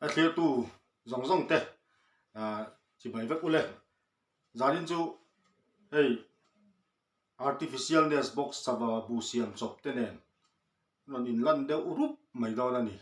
a clear tu zong te chỉ bảy vết ule gia đình chú hey artificial nest box sava busiam chop te nen non in lan deu urup mai do na ni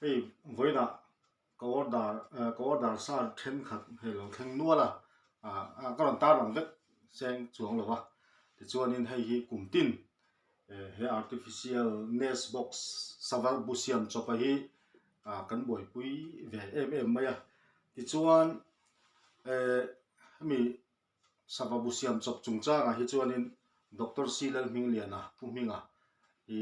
hey voina ko sa then khat he lo theng nuala ka ron ta lang vek seng chuang lo wa ti chuan in hei hi kum tin he artificial nest box sava busiam chop a hi kan boi pui ve em maya ti chuan mi sava busiam chop chungcha nga hi chuan in Dr. Silal Ming liana puminga i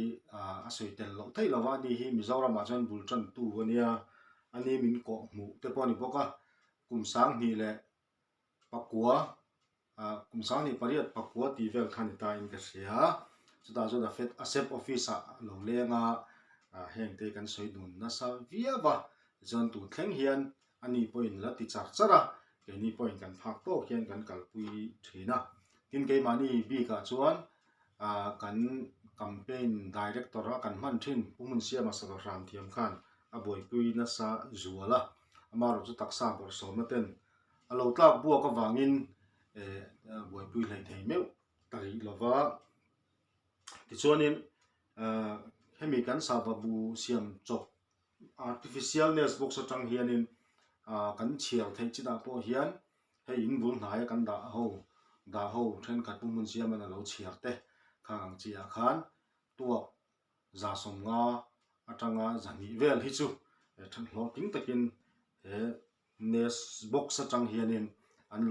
a soitel lo thei lawa ni hi Mizoram a chuan bultran tu ania ani min ko mu te pawni boka kumsang ni le pakua kumsang ni pariat pakua ti vel khani ta in ka sia chuta chu da fet asep office a lo lenga heng te kan soi dun na sa viawa chuan tu thleng hian ani point la ti char chara ke ni point kan phak to hian kan kalpui thina tin ke mani bi ka chuan kan campaign director a kan man thin pumun siama sa ram thiam khan a boi pui na sa zuala amaro chu taksa bor so maten alo tlak bua ka wangin boi pui hlei thei meu tari lova ti chuanin hemi kan sava bu siam chop artificial nest box atang hianin kan chial thei chida po hian hei in bul hnai kan da ho then khat pumun siam an lo chiar te khang chia khan tuak za som nga atanga zani vel hi chu than hlo ting takin he nest box atang hianin an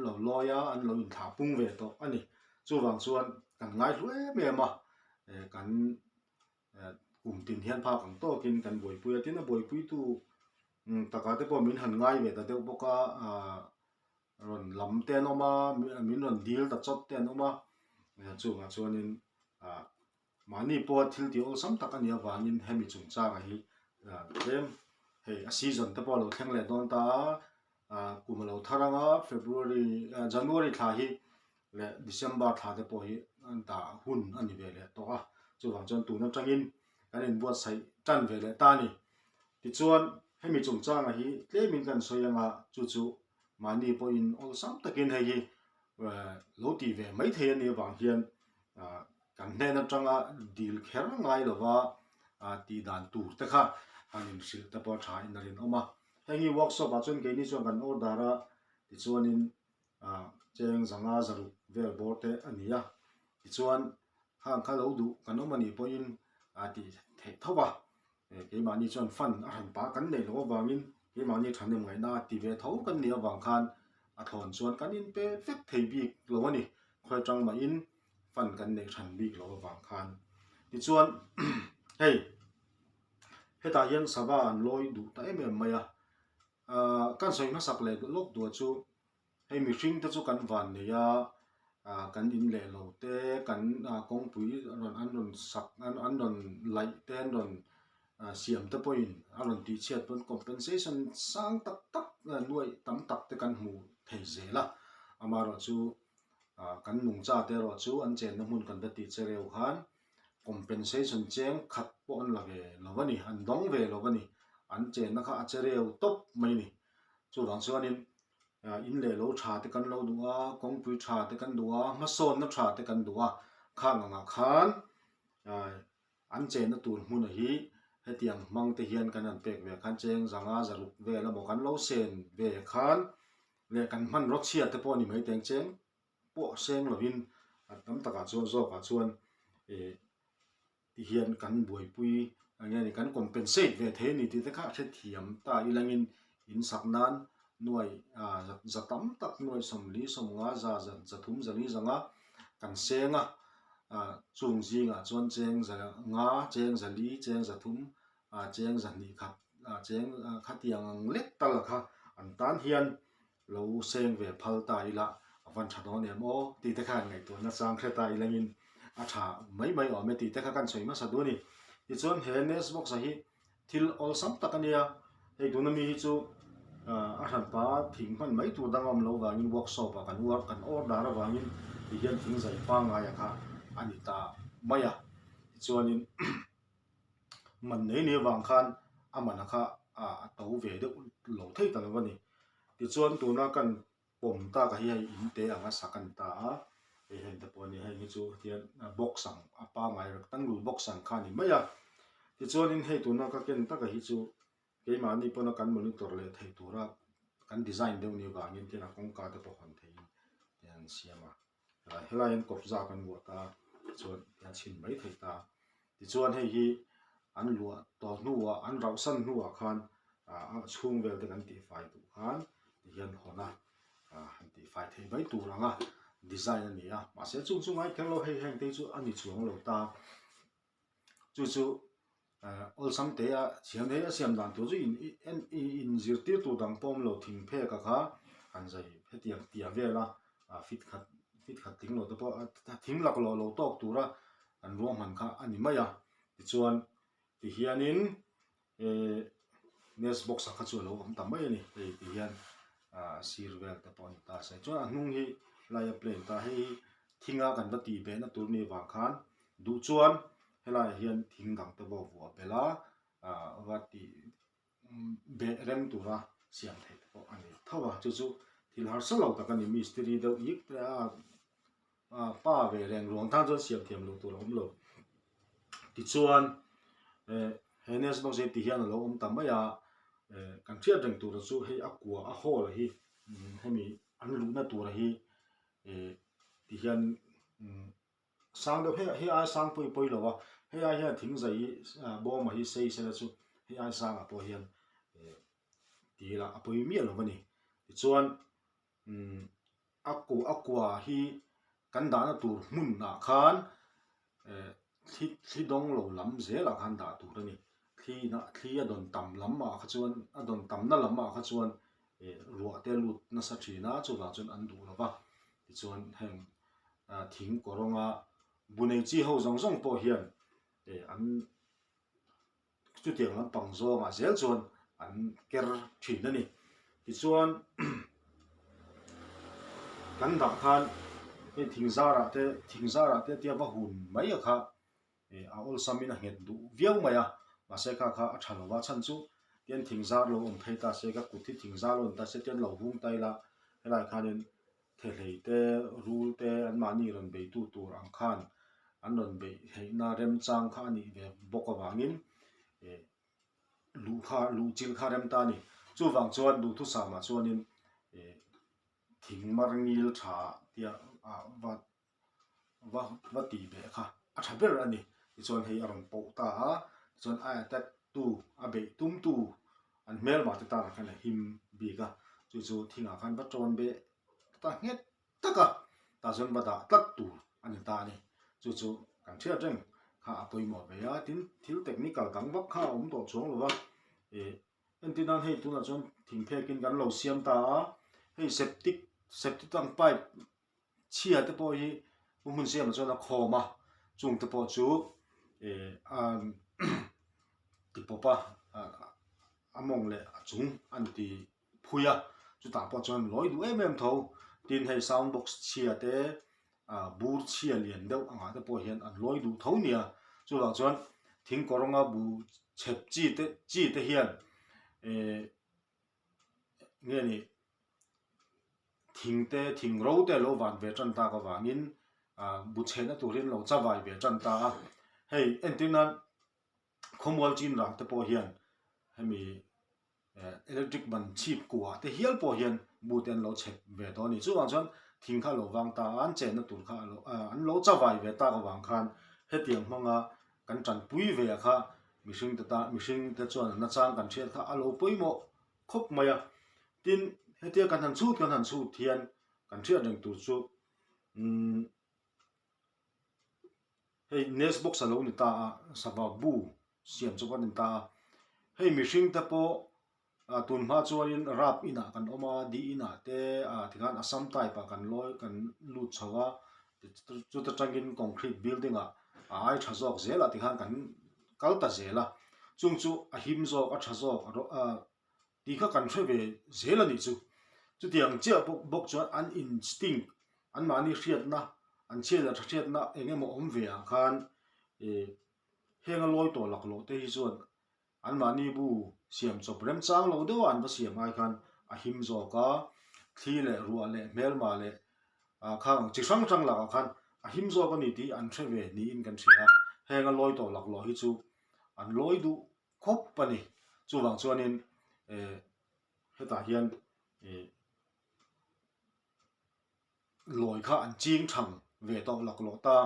lo loya an lo in tha pung ve to ani chu wang chuan kan ngai hlue me ma kan kum tin hian pha kang to kin kan boi pui atin a boi pui tu taka te po min han ngai ve ta deuh boka ron lam ten oma min ron deal ta chot ten oma chu nga chuanin mani po thil ti ol sam tak ania wangin hemi chung cha nga hi tlem hei a season te po lo thleng le don ta kumalo tharanga February January thla hi le December thla te po hi ta hun ani ve le to a chu wang chuan tu na tangin kan in buat sai tan ve le ta ni ti chuan hemi chung cha nga hi tlemin kan soyanga chu mani po in ol sam takin hei hi lo ti ve mai the ani wang hian kan hnen atanga deal kher ngai lova ti dan tur te kha anin sil te po tha in rin oma hengi workshop a chun ke ni chuan kan order a ti chuanin cheng zanga zaru vel bor te ania ti chuan hang kha lo du kan omani po in ti thei thowa ke mani chuan fan a han pa kan nei lo wangin ke mani thanem ngai na ti ve tho kan nia wang khan a thon chuan kan in pe fek thei bi lo ani khoi tang ma in fan kan nei than bi lo wang khan ti chuan hey heta hian sava an loi du ta em maya kan soi ma sak le lok du chu hei mi hring te chu kan van neya kan in le lo te kan kong pui an ron sak an ron lai te an ron siam te point aron ti chet pon compensation sang tak nuai tam tak te kan mu thei zela amaro chu kan nung cha te ro chu an chen na mun kan da ti chereu khan compensation cheng khat po an lave lovani an dong ve lovani an chen na kha chereu top mai ni chu rang chuanin in le lo tha te kan lo duwa kong pui tha te kan duwa ma son na tha te kan duwa khang nga khan an chen na tur mun hi hetiang mang te hian kan an pek ve khan cheng zanga zaru ve la mo kan lo sen ve khan le kan man ro chia te po ni mai teng cheng po seng lovin tam taka chuan zo ka chuan ti hian kan boi pui angani kan compensate ve the ni ti te kha the thiam ta ilangin in saknan nuai zatam tak nuai somli somnga za thum zani zanga kan senga chung jinga chuan cheng za nga cheng za li cheng za thum cheng za ni khat cheng khatiang lek tal kha an tan hian lo seng ve phal ta ila avan thadon emo ti te kha ngai to na chang khreta ilangin a tha mai o me ti te kha kan choi ma sa du ni ti chuan he nest box a hi thil ol sam takania hei du na mi hi chu a han pa thing man mai tu dangam lo wangin workshop kan work kan order wangin ti hian thing zai pa nga ya kha anita maya chuanin man nei ni wang khan amana kha to ve de lo thei ta lo ni ti chuan tuna kan pom ta ka hi in te anga sakan ta a hen te pawh ni hei hi chu hian box ang apa ngai rectangle box ang kha ni mai a ti chuan in hei tuna ka ken ta ka hi chu keima ni pawna kan monitor le thei tura kan design deuh ni wangin tina kongka te pawh hon thei tian siama helain kop za kan wo ta chuan tian chin mai thei ta ti chuan hei hi an lua to hnuwa an rau san hnuwa khan chung vel te kan ti fai tu khan hian hona han ti fai thei mai turanga design ani a ma se chung chung ai khelo hei heng te chu ani chuang lo ta chu ol sam te a siam te a siam dan tu chu in zir tir tu dang pom lo thing phe ka kha an zai phetiang tia vela fit khat ting lo te po thing lak lo tok tura an ruam han kha ani maya ti chuan ti hianin nest box kha chu lo om tam mai ani ti hian sir vel te pon ta sai chuan a hnung hi laia plane ta hei thinga kan va ti be na tur ni wang khan du chuan helai hian thing dang te bo wa bela va ti be rem tura siam thei te po ani thawa chu thil har salo ta kan ni mystery deuh yik pa ve reng ruang thang chuan siam thiam lo tur om lo ti chuan henes box ti hian lo om tam mai a kan thiat reng tur chu hei akwa a hol hi hemi an lu na tur hi ti hian sang de he ai sang poi lo wa he ai hian thing zai bom hi sei se chu he ai sang a po hian ti la apoi mi lo mani ti chuan akwa hi kan da na tur mun na khan thi dong lo lam zela khan da tur ani thi a don tam lam ma kha chuan a don tam na lam ma kha chuan ruwa te lut na sa thina chu la chuan an du lo ba ti chuan heng thing koronga bunei chi ho zong zong po hian an chu tiang lam pang zo ma zel chuan an ker thin ani ti chuan kan da khan thing zara te tia ba hun mai a kha a ol samina het du viau maya ma se kha a thalowa chan chu tian thing zar lo om thei ta se ka kuthi thing zar lo ta se tian lo hung tai la helai khanin thelei te rul te an mani ron be tu tur ang khan an ron be hei na rem chang kha ni ve boka wangin lu chil kha rem ta ni chu wang chuan du thu sa ma chuanin thing marngil tha tia va ti be kha a thaber ani chuan hei arong po ta a chuan a tat tu a be tum tu an mel ma ta khan him bi ka chu thinga khan ba ton be ta het taka ta zon ba da tlak tu ani ta ni chu kan thia teng kha apoi mo be ya tin thil technical kang vak kha om to chong lo wa entinan hei tu na chon thing phe kin kan lo siam ta hei septic tang pipe chia te po hi mun siam chon a khoma chung te po chu ti popa among le chung an ti phuya chu ta po chon loi du em tho tin hei sound box chia te bur chia lian deuh anga te po hian an loi du tho nia chu la chuan thing koronga bu chep chi te hian nge ni thing ro te lo wan ve chan ta ka wangin bu chena turin lo chawai ve chan ta hei entinan khomwal chin rang te po hian hemi electric ban chip kwa te hial po hian bu ten lo chep ve to ni chu wang chuan thing kha lo wang ta an chen na tur kha lo an lo chawai ve ta ka wang khan hetiang hmanga kan chan pui ve kha mihring te chuan na chang kan thiat kha alo poimo khop maya tin hetia kan han chu thian kan thia reng tur chu hei nest box alo ni ta sawa bu siam chu kan ta hei mihring te po tun ma chuanin rap ina kan oma di ina te thigan assam type kan loi kan lut chawa chu ta tangin concrete building ai thazok zela tikhan kan kalta zela chung chu a him zo a thazok ti kha kan thre ve zela ni chu tiang chia bok chuan an instinct an mani hriat na an chela thriat na engemaw om ve khan henga loi to lak lo te hi chuan an mani bu siam chop rem chang lo do an ba siam ai khan a him zo ka thi le ruwa le mel ma le khang chi sang sang la khan a him zo ka ni ti an thre ve ni in kan thia heng a loi to lak lo hi chu an loi du khop pani chu wang chuanin heta hian loi kha an ching thang ve to lak lo ta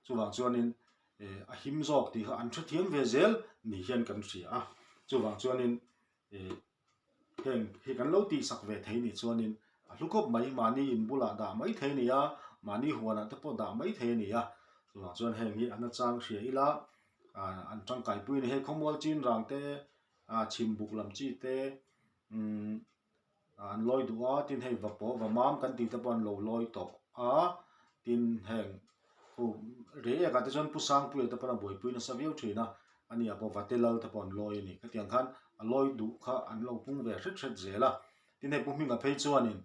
chu wang chuanin a him zok ti kha an thre thiam ve zel ni hian kan thia chu wang chuanin heng hi kan lo ti sak ve thei ni chuanin a hlukop mai mani in bula da mai thei ni ya mani huana te po da mai thei ni ya chu wang chuan heng hi an chang hria ila an tang kai pui ni he khomwal chin rang te chim buk lam chi te an loi duwa tin hei vapo vamam kan ti te pon lo loi to tin heng hu re ka te chon pusang pui te pon boi pui na saviu thina ani apo vatelal te pon loi ni ka tiang khan a loi du kha an lo pung ve hret zela tin hei pumi nga phei chuanin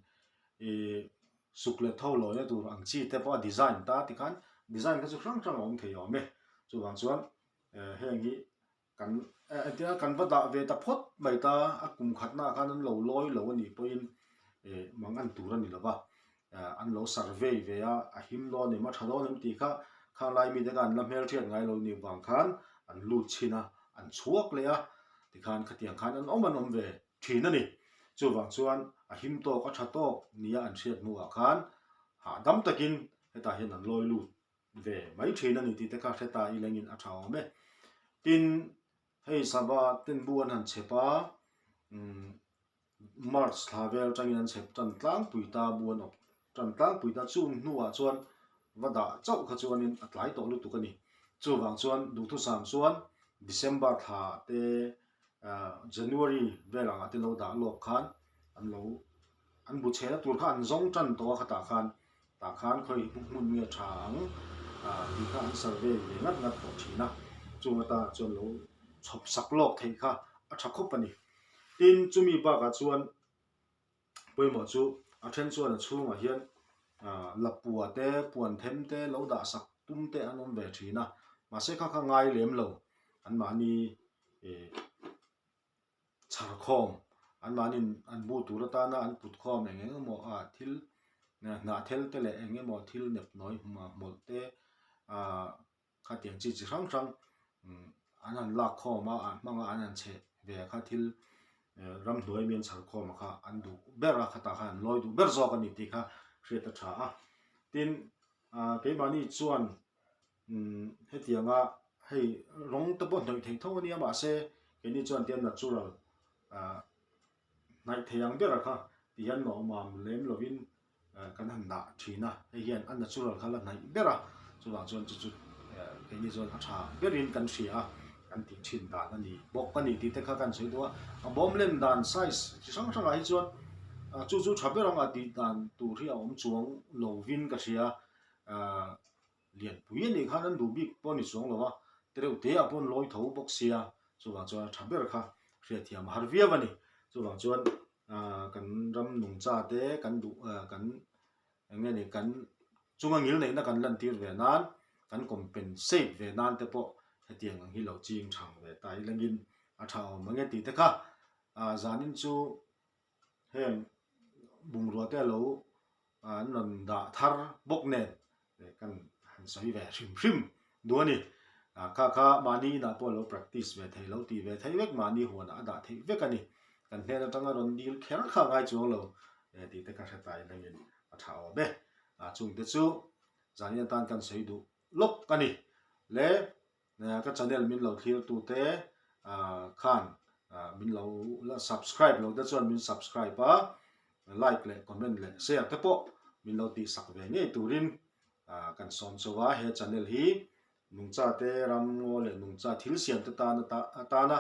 sukle tho lo ya tur ang chi te po design ta ti khan design ka chu rang rang ong thei ome chu wang chuan heng hi kan atia kan va da ve ta phot mai ta a kum khatna khan an lo loi lo ani poin mangan tur ani lova an lo survey ve a him lo ni ma thalo nim ti kha lai mi de kan lam hel thian ngai lo ni wang khan an lu china an chuak le a ti khan khatiang khan an om ve thina ni chu wang chuan a him to ka tha to nia an thiat nu a khan ha dam takin heta hian an loi lu ve mai thina ni ti te ka theta i lengin a thao me tin hei saba tin buan han chepa March thavel changin an chep chan tlang puita buan op chan tlang puita chu nuwa chuan wada chau kha chuanin atlai to lu tu kani chu wang chuan du thu sam chuan December tha te January velanga te lo da lok khan an bu chena tur khan zong chan to kha ta khan khoi mun mi thang ti khan survey le ngat to thina chu ta chuan lo chop sak lok thei kha a tha khop ani tin chumi ba ka chuan poimo chu a then chuan a chhunga hian lapua te puan them te lo da sak tum te anom ve thina ma se kha ngai lem lo an mani char khom an manin an bu tur ta na an put khom enge mo thil na thel te le enge mo thil nep noi ma mol te kha tiang chi rang rang an la khoma an manga an che ve kha thil ram doi men char khoma kha an du bera kha ta khan loi du ber zo ka ni ti kha hriat tha tin ke mani chuan hetianga hei rong te bo noi thei tho ni ma se ke ni chuan tian natural nai theyang bera kha ti han no mam lem lovin kan han na thina hei hian an natural khala nai bera chu wang chuan chu ke ni chuan a tha berin kan thria kan ti thin da ani bok pani ti te kha kan sei do a bom lem dan size chi sang sang ai chuan chu thaberang a ti dan tu ri om chuang lovin ka thria lian pui ni khan an du bik poni chuang lowa tereu te a pon loi tho bok sia chu wang chuan thaber kha hria thiam har via wani chu wang chuan kan ram nung cha te kan du kan nge ni kan chunga ngil nei na kan lan tir ve nan kan compensate ve nan te po hetiang ang hi lo ching thang ve tai langin a thao mange ti te kha zanin chu hem bung ro te lo non da thar bok ne kan han soi ve hrim duani kha mani na po lo practice ve thei lo ti ve thei vek mani huan a da thei vek ani kan hne na tanga ron dil kher kha ngai chu lo ti te ka tai langin a thao be chung te chu zanian tan kan sei du lok kani le ka channel min lo thil tu te khan min lo la subscribe lo da chuan min subscribe like le comment le share te po min lo ti sak ve nge turin kan som chowa he channel hi nungcha te ram ngo le nungcha thil siam te ta na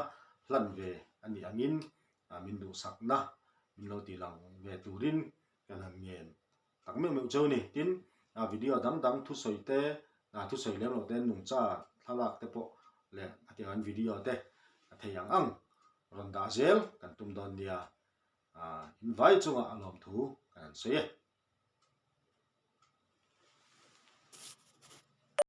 hlan ve ani angin min du sak na min lo ti lang ve turin kan han ngen tak me chau ni tin video dang thu soi te thu soi le lo te nungcha thalak te po le atian video te theyang ang ron da zel kan tum don dia invite chunga alom thu kan se